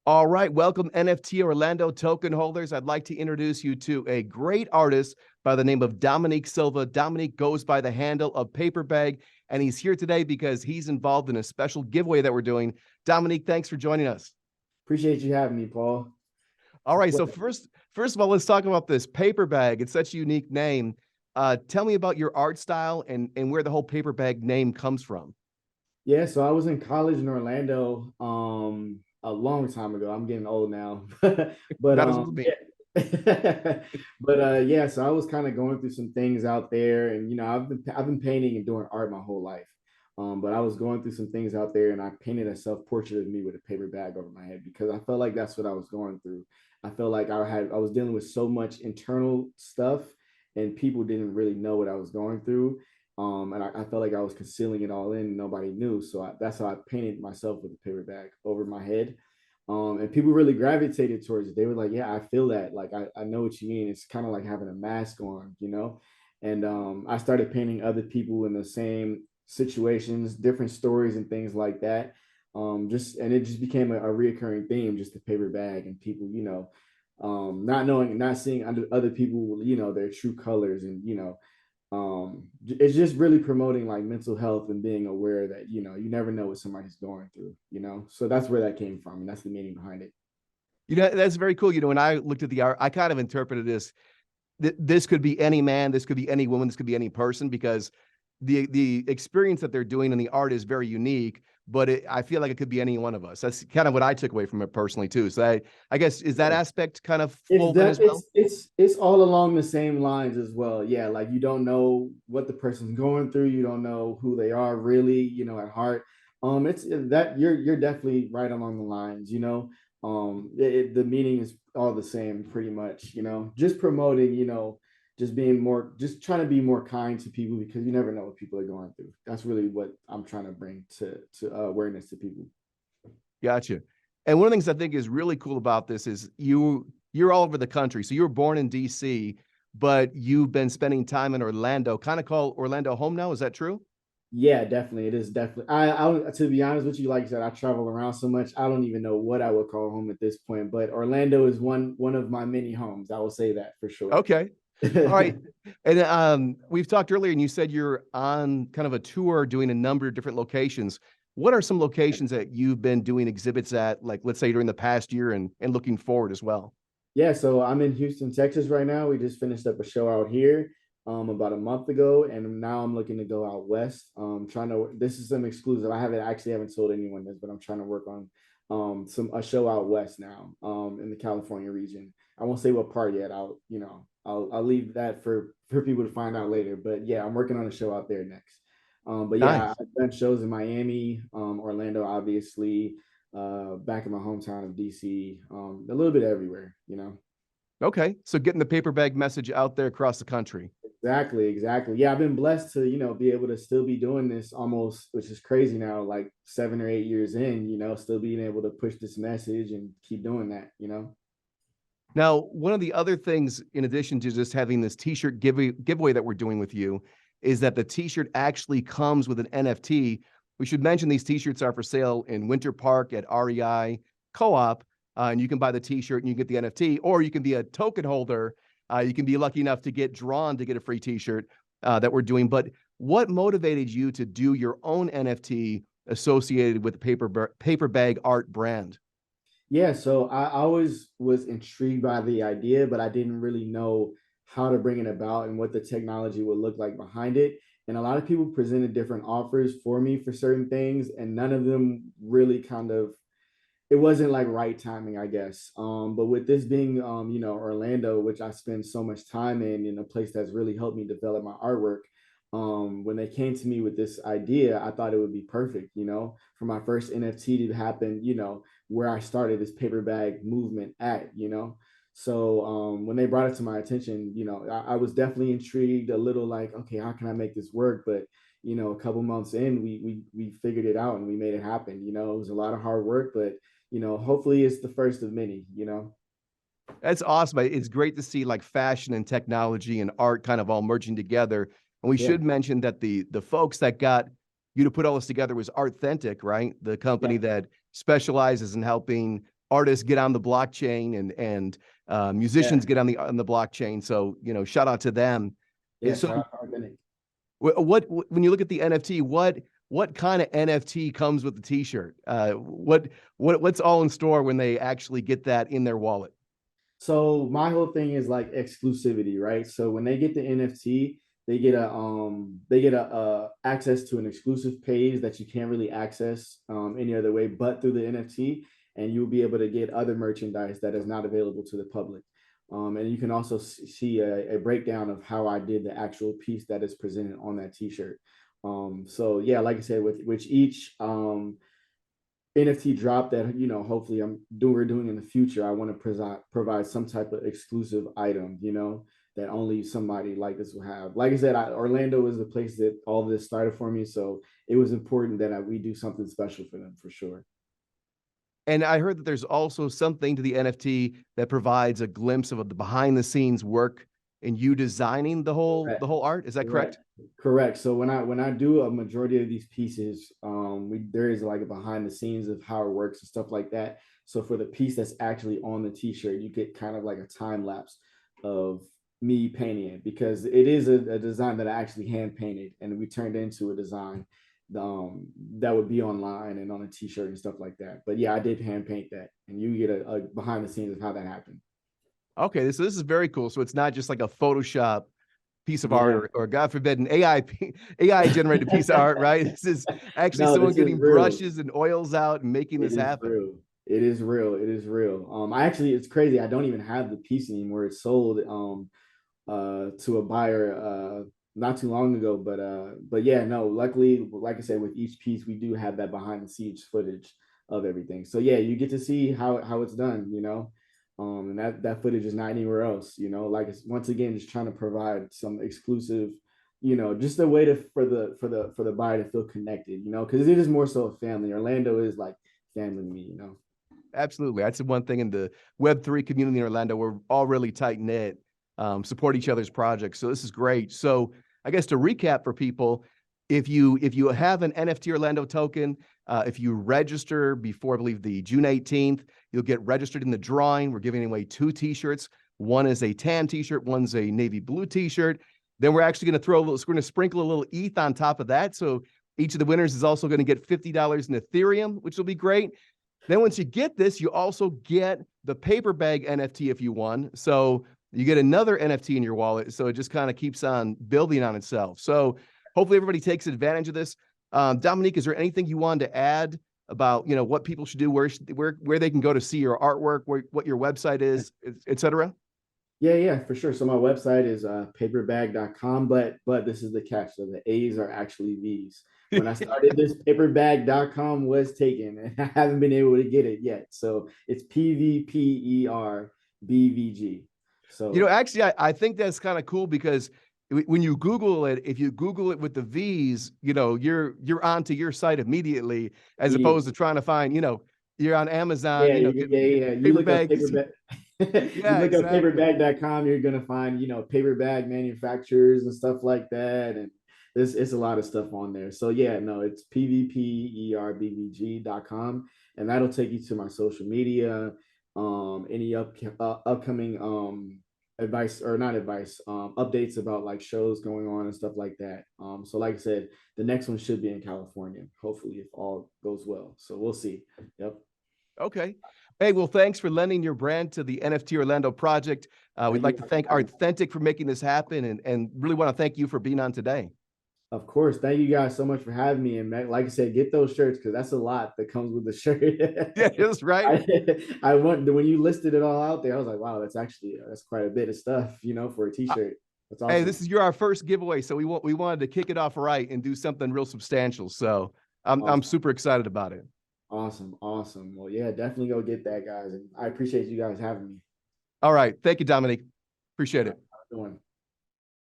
All right, welcome NFT Orlando token holders. I'd like to introduce you to a great artist by the name of Dominique Silva. Dominique goes by the handle of Paperbag, and he's here today because he's involved in a special giveaway that we're doing. Dominique, thanks for joining us. Appreciate you having me, Paul. All It's a right, so pleasure. first of all, let's talk about this Paperbag. It's such a unique name. Tell me about your art style and where the whole Paperbag name comes from. Yeah, so I was in college in Orlando a long time ago. I'm getting old now. But Not as old as me. yeah. But yeah, so I was kind of going through some things out there, and I've been painting and doing art my whole life. But I was going through some things out there, and I painted a self-portrait of me with a paper bag over my head because I felt like that's what I was going through. I felt like I was dealing with so much internal stuff, and people didn't really know what I was going through. And I felt like I was concealing it all in, and nobody knew. So that's how I painted myself with a paper bag over my head. And people really gravitated towards it. They were like, "Yeah, I feel that. Like, I know what you mean. It's kind of like having a mask on, you know." And I started painting other people in the same situations, different stories, and things like that. And it just became a reoccurring theme, just the paper bag and people, not knowing, not seeing other people, their true colors, and it's just really promoting like mental health and being aware that you never know what somebody's going through, so that's where that came from, and that's the meaning behind it. That's very cool. When I looked at the art, I kind of interpreted this could be any man, this could be any woman, this could be any person, because the experience that they're doing in the art is very unique. But I feel like it could be any one of us. That's kind of what I took away from it personally too. So I guess is that aspect kind of It's woven that as well? it's all along the same lines as well. Yeah, like you don't know what the person's going through. You don't know who they are really, at heart. It's that you're definitely right along the lines. The meaning is all the same, pretty much. Just promoting. Just being more, just trying to be more kind to people because you never know what people are going through. That's really what I'm trying to bring to awareness to people. Gotcha. And one of the things I think is really cool about this is you're all over the country. So you were born in DC, but you've been spending time in Orlando. Kind of call Orlando home now. Is that true? Yeah, definitely. It is definitely. To be honest with you, like I said, I travel around so much. I don't even know what I would call home at this point. But Orlando is one of my many homes. I will say that for sure. Okay. All right. And we've talked earlier, and you said you're on kind of a tour doing a number of different locations. What are some locations that you've been doing exhibits at, like let's say during the past year and looking forward as well? Yeah, so I'm in Houston, Texas right now. We just finished up a show out here about a month ago, and now I'm looking to go out west. Trying to this is some exclusive. I haven't told anyone this, but I'm trying to work on some a show out west now in the California region. I won't say what part yet. I'll leave that for people to find out later. But yeah, I'm working on a show out there next. But yeah, Nice. I've done shows in Miami, Orlando, obviously, back in my hometown of DC, a little bit everywhere. Okay. So getting the paper bag message out there across the country. Exactly, exactly. Yeah, I've been blessed to, be able to still be doing this almost, which is crazy now, like 7 or 8 years in, still being able to push this message and keep doing that. Now, one of the other things, in addition to just having this T-shirt giveaway that we're doing with you, is that the T-shirt actually comes with an NFT. We should mention these T-shirts are for sale in Winter Park at REI Co-op, and you can buy the T-shirt and you get the NFT, or you can be a token holder. You can be lucky enough to get drawn to get a free T-shirt that we're doing. But what motivated you to do your own NFT associated with the paper bag art brand? Yeah, so I always was intrigued by the idea, but I didn't really know how to bring it about and what the technology would look like behind it. And a lot of people presented different offers for me for certain things, and none of them really it wasn't like right timing, I guess. But with this being, Orlando, which I spend so much time in a place that's really helped me develop my artwork. When they came to me with this idea, I thought it would be perfect, for my first NFT to happen, where I started this paper bag movement at. So when they brought it to my attention, I was definitely intrigued, a little like, okay, how can I make this work? But a couple months in, we figured it out and we made it happen. It was a lot of hard work, but hopefully it's the first of many. That's awesome. It's great to see like fashion and technology and art kind of all merging together. And we Yeah, should mention that the folks that got you to put all this together was Arthentic, right? The company yeah, that specializes in helping artists get on the blockchain and musicians get on the blockchain. So, you know, shout out to them. Yeah, So shout out to Dominique. what when you look at the NFT, what kind of NFT comes with the t-shirt? What's all in store when they actually get that in their wallet? So my whole thing is like exclusivity, right? So when they get the NFT, they get a access to an exclusive page that you can't really access any other way but through the NFT, and you'll be able to get other merchandise that is not available to the public. And you can also see a breakdown of how I did the actual piece that is presented on that T-shirt. So yeah, like I said, with each NFT drop that hopefully we're doing in the future, I want to provide some type of exclusive item, that only somebody like this will have. Like I said, Orlando is the place that all this started for me, so it was important that we do something special for them for sure. And I heard that there's also something to the NFT that provides a glimpse of the behind the scenes work in you designing the whole art. Is that correct? Correct. So when I do a majority of these pieces, there is like a behind the scenes of how it works and stuff like that. So for the piece that's actually on the t-shirt, you get kind of like a time lapse of me painting it, because it is a design that I actually hand painted and we turned into a design that would be online and on a t-shirt and stuff like that. But yeah, I did hand paint that, and you get a behind the scenes of how that happened. Okay, so this is very cool. So it's not just like a Photoshop piece of Yeah. art, or God forbid an AI generated piece of art, right? This is actually No, someone this is getting real. brushes and oils out and making this It is happen. real. It is real. It is real. I actually, it's crazy. I don't even have the piece anymore. It's sold to a buyer not too long ago. But yeah, no. Luckily, like I said, with each piece, we do have that behind the scenes footage of everything. So yeah, you get to see how it's done. And that footage is not anywhere else. Like it's, once again, just trying to provide some exclusive. Just a way to for the buyer to feel connected. Because it is more so a family. Orlando is like family to me. Absolutely. That's the one thing in the Web3 community in Orlando. We're all really tight knit, support each other's projects. So this is great. So I guess to recap for people, if you have an NFT Orlando token, if you register before, I believe, the June 18th, you'll get registered in the drawing. We're giving away 2 t-shirts. One is a tan t-shirt, one's a navy blue t-shirt. Then we're actually going to we're going to sprinkle a little ETH on top of that. So each of the winners is also going to get $50 in Ethereum, which will be great. Then once you get this, you also get the Paperbag NFT if you won. So you get another NFT in your wallet. So it just kind of keeps on building on itself. So hopefully everybody takes advantage of this. Dominique, is there anything you wanted to add about, what people should do, where they can go to see your artwork, what your website is, et cetera? Yeah, for sure. So my website is paperbag.com, but this is the catch. So the A's are actually V's. When I started this, paperbag.com was taken, and I haven't been able to get it yet. So it's PVPERBVG. So Actually, I think that's kind of cool, because when you Google it, if you Google it with the V's, you're onto your site immediately, as opposed to trying to find, you're on Amazon, yeah. You look up Paperbag. paperback. You Yeah, look up exactly. paperbag.com, you're gonna find, paper bag manufacturers and stuff like that. And it's a lot of stuff on there. So yeah, no, it's pvperbvg.com. And that'll take you to my social media, any upcoming advice, or not advice, updates about like shows going on and stuff like that. So like I said, the next one should be in California, hopefully, if all goes well. So we'll see. Yep. Okay. Hey, well, thanks for lending your brand to the NFT Orlando project. We'd like to thank Authentic for making this happen, and really want to thank you for being on today. Of course. Thank you guys so much for having me. And like I said, get those shirts, because that's a lot that comes with the shirt. Yeah, that's right. I went when you listed it all out there, I was like, wow, that's quite a bit of stuff, for a t-shirt. That's awesome. Hey, this is our first giveaway, so we wanted to kick it off right and do something real substantial. So I'm super excited about it. Awesome. Well, yeah, definitely go get that, guys. And I appreciate you guys having me. All right. Thank you, Dominique. Appreciate it. How you doing?